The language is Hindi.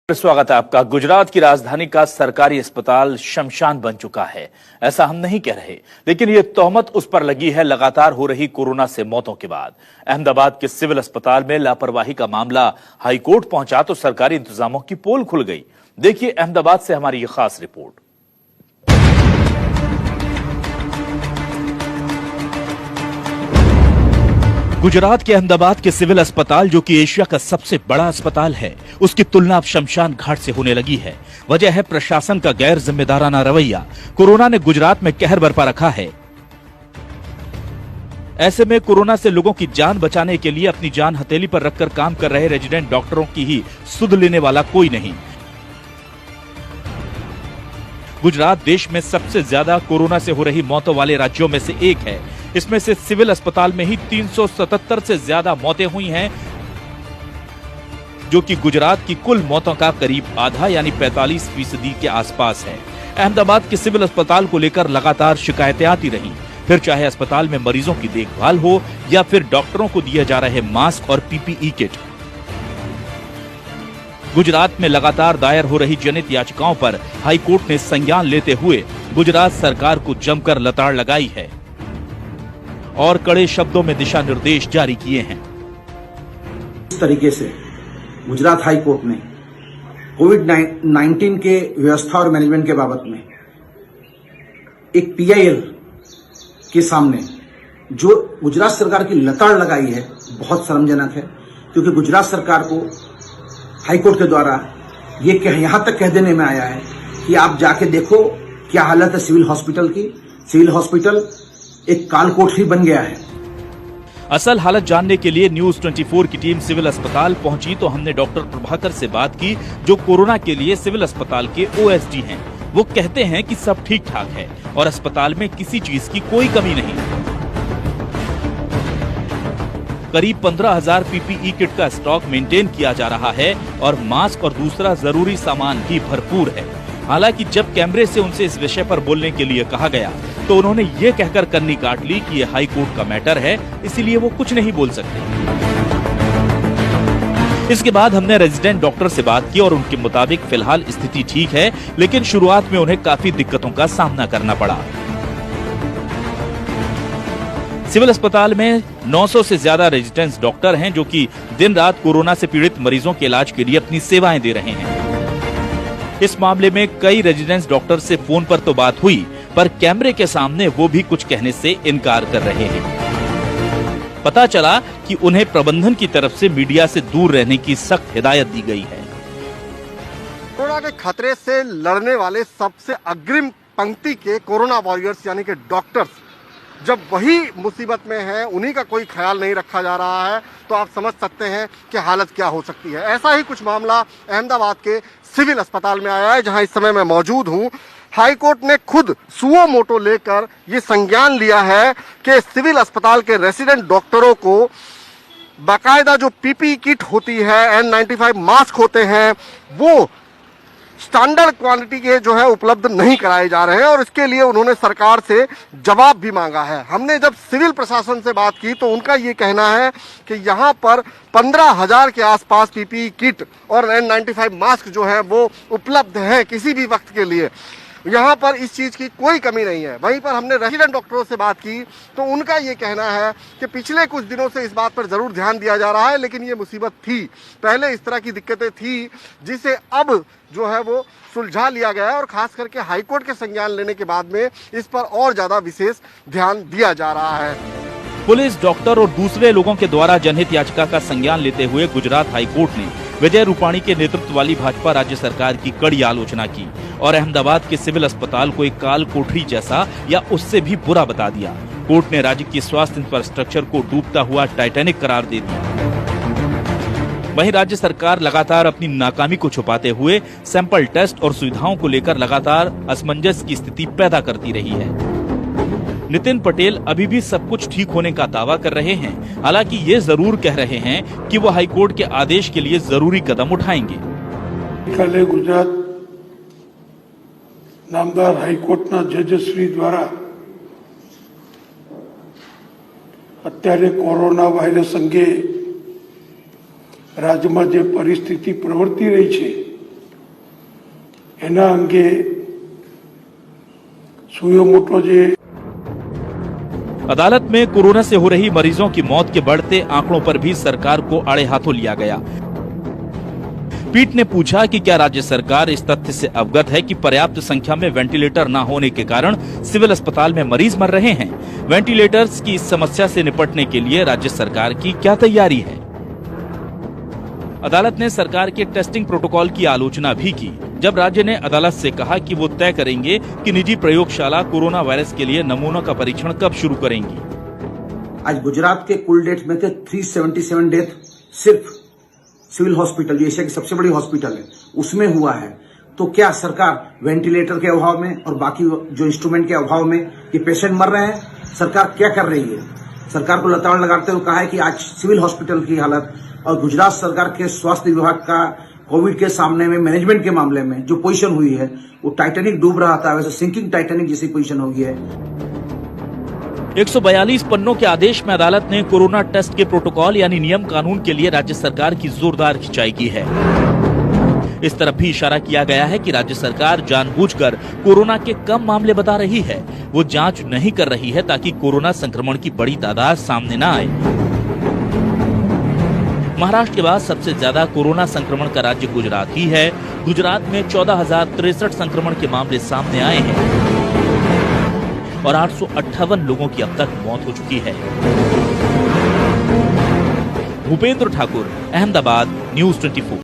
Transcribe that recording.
स्वागत है आपका। गुजरात की राजधानी का सरकारी अस्पताल शमशान बन चुका है, ऐसा हम नहीं कह रहे, लेकिन ये तोहमत उस पर लगी है लगातार हो रही कोरोना से मौतों के बाद। अहमदाबाद के सिविल अस्पताल में लापरवाही का मामला हाईकोर्ट पहुंचा तो सरकारी इंतजामों की पोल खुल गई। देखिए अहमदाबाद से हमारी ये खास रिपोर्ट। गुजरात के अहमदाबाद के सिविल अस्पताल, जो कि एशिया का सबसे बड़ा अस्पताल है, उसकी तुलना अब शमशान घाट से होने लगी है। वजह है प्रशासन का गैर जिम्मेदाराना रवैया। कोरोना ने गुजरात में कहर बरपा रखा है। ऐसे में कोरोना से लोगों की जान बचाने के लिए अपनी जान हथेली पर रखकर काम कर रहे रेजिडेंट डॉक्टरों की ही सुध लेने वाला कोई नहीं। गुजरात देश में सबसे ज्यादा कोरोना से हो रही मौतों वाले राज्यों में से एक है। इसमें से सिविल अस्पताल में ही 377 से ज्यादा मौतें हुई हैं, जो कि गुजरात की कुल मौतों का करीब आधा यानी 45% के आसपास है। अहमदाबाद के सिविल अस्पताल को लेकर लगातार शिकायतें आती रहीं, फिर चाहे अस्पताल में मरीजों की देखभाल हो या फिर डॉक्टरों को दिए जा रहे मास्क और पीपीई किट। गुजरात में लगातार दायर हो रही जनहित याचिकाओं पर हाईकोर्ट ने संज्ञान लेते हुए गुजरात सरकार को जमकर लताड़ लगाई है और कड़े शब्दों में दिशा निर्देश जारी किए हैं। इस तरीके से गुजरात हाई कोर्ट ने कोविड-19 के व्यवस्था और मैनेजमेंट के बाबत में एक पीआईएल के सामने जो गुजरात सरकार की लताड़ लगाई है, बहुत शर्मजनक है। क्योंकि गुजरात सरकार को हाई कोर्ट के द्वारा ये यहां तक कह देने में आया है कि आप जाके देखो क्या हालत है सिविल हॉस्पिटल की। सिविल हॉस्पिटल एक काल कोठरी बन गया है। असल हालत जानने के लिए न्यूज 24 की टीम सिविल अस्पताल पहुंची तो हमने डॉक्टर प्रभाकर से बात की, जो कोरोना के लिए सिविल अस्पताल के ओएसडी हैं। वो कहते हैं कि सब ठीक ठाक है और अस्पताल में किसी चीज की कोई कमी नहीं। करीब 15,000 पीपीई किट का स्टॉक मेंटेन किया जा रहा है और मास्क और दूसरा जरूरी सामान भी भरपूर है। हालांकि जब कैमरे से उनसे इस विषय पर बोलने के लिए कहा गया तो उन्होंने ये कहकर कन्नी काट ली कि ये हाई कोर्ट का मैटर है, इसीलिए वो कुछ नहीं बोल सकते। इसके बाद हमने रेजिडेंट डॉक्टर से बात की और उनके मुताबिक फिलहाल स्थिति ठीक है, लेकिन शुरुआत में उन्हें काफी दिक्कतों का सामना करना पड़ा। सिविल अस्पताल में 900 से ज्यादा रेजिडेंट्स डॉक्टर हैं, जो कि दिन रात कोरोना से पीड़ित मरीजों के इलाज के लिए अपनी सेवाएं दे रहे हैं। इस मामले में कई रेजिडेंट्स डॉक्टर से फोन पर तो बात हुई, पर कैमरे के सामने वो भी कुछ कहने से इनकार कर रहे हैं। पता चला कि उन्हें प्रबंधन की तरफ से मीडिया से दूर रहने की सख्त हिदायत दी गई है। कोरोना के खतरे से लड़ने वाले सबसे अग्रिम पंक्ति के कोरोना वॉरियर्स यानी कि डॉक्टर्स जब वही मुसीबत में है, उन्हीं का कोई ख्याल नहीं रखा जा रहा है, तो आप समझ सकते हैं कि हालत क्या हो सकती है। ऐसा ही कुछ मामला अहमदाबाद के सिविल अस्पताल में आया है, जहां इस समय मैं मौजूद हूं। हाई कोर्ट ने खुद सुओ मोटो लेकर ये संज्ञान लिया है कि सिविल अस्पताल के रेसिडेंट डॉक्टरों को बाकायदा जो पीपीई किट होती है, N95 मास्क होते हैं, वो स्टैंडर्ड क्वालिटी के जो है उपलब्ध नहीं कराए जा रहे हैं और इसके लिए उन्होंने सरकार से जवाब भी मांगा है। हमने जब सिविल प्रशासन से बात की तो उनका ये कहना है कि यहाँ पर 15,000 के आसपास पीपीई किट और N95 मास्क जो है वो उपलब्ध है किसी भी वक्त के लिए। यहाँ पर इस चीज़ की कोई कमी नहीं है। वहीं पर हमने रेजिडेंट डॉक्टरों से बात की तो उनका ये कहना है कि पिछले कुछ दिनों से इस बात पर ज़रूर ध्यान दिया जा रहा है, लेकिन ये मुसीबत थी, पहले इस तरह की दिक्कतें थी, जिसे अब जो है वो सुलझा लिया गया है और खास करके हाईकोर्ट के संज्ञान लेने के बाद में इस पर और ज़्यादा विशेष ध्यान दिया जा रहा है। पुलिस, डॉक्टर और दूसरे लोगों के द्वारा जनहित याचिका का संज्ञान लेते हुए गुजरात हाईकोर्ट ने विजय रूपाणी के नेतृत्व वाली भाजपा राज्य सरकार की कड़ी आलोचना की और अहमदाबाद के सिविल अस्पताल को एक काल कोठरी जैसा या उससे भी बुरा बता दिया। कोर्ट ने राज्य की स्वास्थ्य इंफ्रास्ट्रक्चर को डूबता हुआ टाइटैनिक करार दे दिया। वहीं राज्य सरकार लगातार अपनी नाकामी को छुपाते हुए सैंपल टेस्ट और सुविधाओं को लेकर लगातार असमंजस की स्थिति पैदा करती रही है। नितिन पटेल अभी भी सब कुछ ठीक होने का दावा कर रहे हैं, हालांकि ये जरूर कह रहे हैं कि वो हाईकोर्ट के आदेश के लिए जरूरी कदम उठाएंगे। कल गुजरात नामदार हाईकोर्टना जजश्री द्वारा अत्यारे कोरोना वायरस अंगे राज्य में जो परिस्थिति प्रवर्ती रही है એના અંગે સુયોમોટો જે अदालत में कोरोना से हो रही मरीजों की मौत के बढ़ते आंकड़ों पर भी सरकार को आड़े हाथों लिया गया। पीठ ने पूछा कि क्या राज्य सरकार इस तथ्य से अवगत है कि पर्याप्त संख्या में वेंटिलेटर न होने के कारण सिविल अस्पताल में मरीज मर रहे हैं। वेंटिलेटर्स की इस समस्या से निपटने के लिए राज्य सरकार की क्या तैयारी है। अदालत ने सरकार के टेस्टिंग प्रोटोकॉल की आलोचना भी की, जब राज्य ने अदालत से कहा कि वो तय करेंगे कि निजी प्रयोगशाला कोरोना वायरस के लिए नमूनों का परीक्षण कब शुरू करेंगी। आज गुजरात के कुल डेथ में थे 377 डेथ सिर्फ सिविल हॉस्पिटल, एशिया की सबसे बड़ी हॉस्पिटल है, उसमें हुआ है। तो क्या सरकार वेंटिलेटर के अभाव में और बाकी जो इंस्ट्रूमेंट के अभाव में ये पेशेंट मर रहे हैं, सरकार क्या कर रही है? सरकार को लताड़ लगाते हुए कहा है कि आज सिविल हॉस्पिटल की हालत और गुजरात सरकार के स्वास्थ्य विभाग का कोविड के सामने में मैनेजमेंट के मामले में जो पोजीशन हुई है, वो टाइटैनिक डूब रहा था, वैसे सिंकिंग टाइटैनिक जैसी पोजीशन हो गई है। 142 पन्नों के आदेश में अदालत ने कोरोना टेस्ट के प्रोटोकॉल यानी नियम कानून के लिए राज्य सरकार की जोरदार खिंचाई की है। इस तरफ भी इशारा किया गया है कि राज्य सरकार जानबूझकर कोरोना के कम मामले बता रही है, वो जांच नहीं कर रही है ताकि कोरोना संक्रमण की बड़ी तादाद सामने न आए। महाराष्ट्र के बाद सबसे ज्यादा कोरोना संक्रमण का राज्य गुजरात ही है। गुजरात में 14,063 संक्रमण के मामले सामने आए हैं और 858 लोगों की अब तक मौत हो चुकी है। भूपेंद्र ठाकुर, अहमदाबाद, न्यूज़ 24।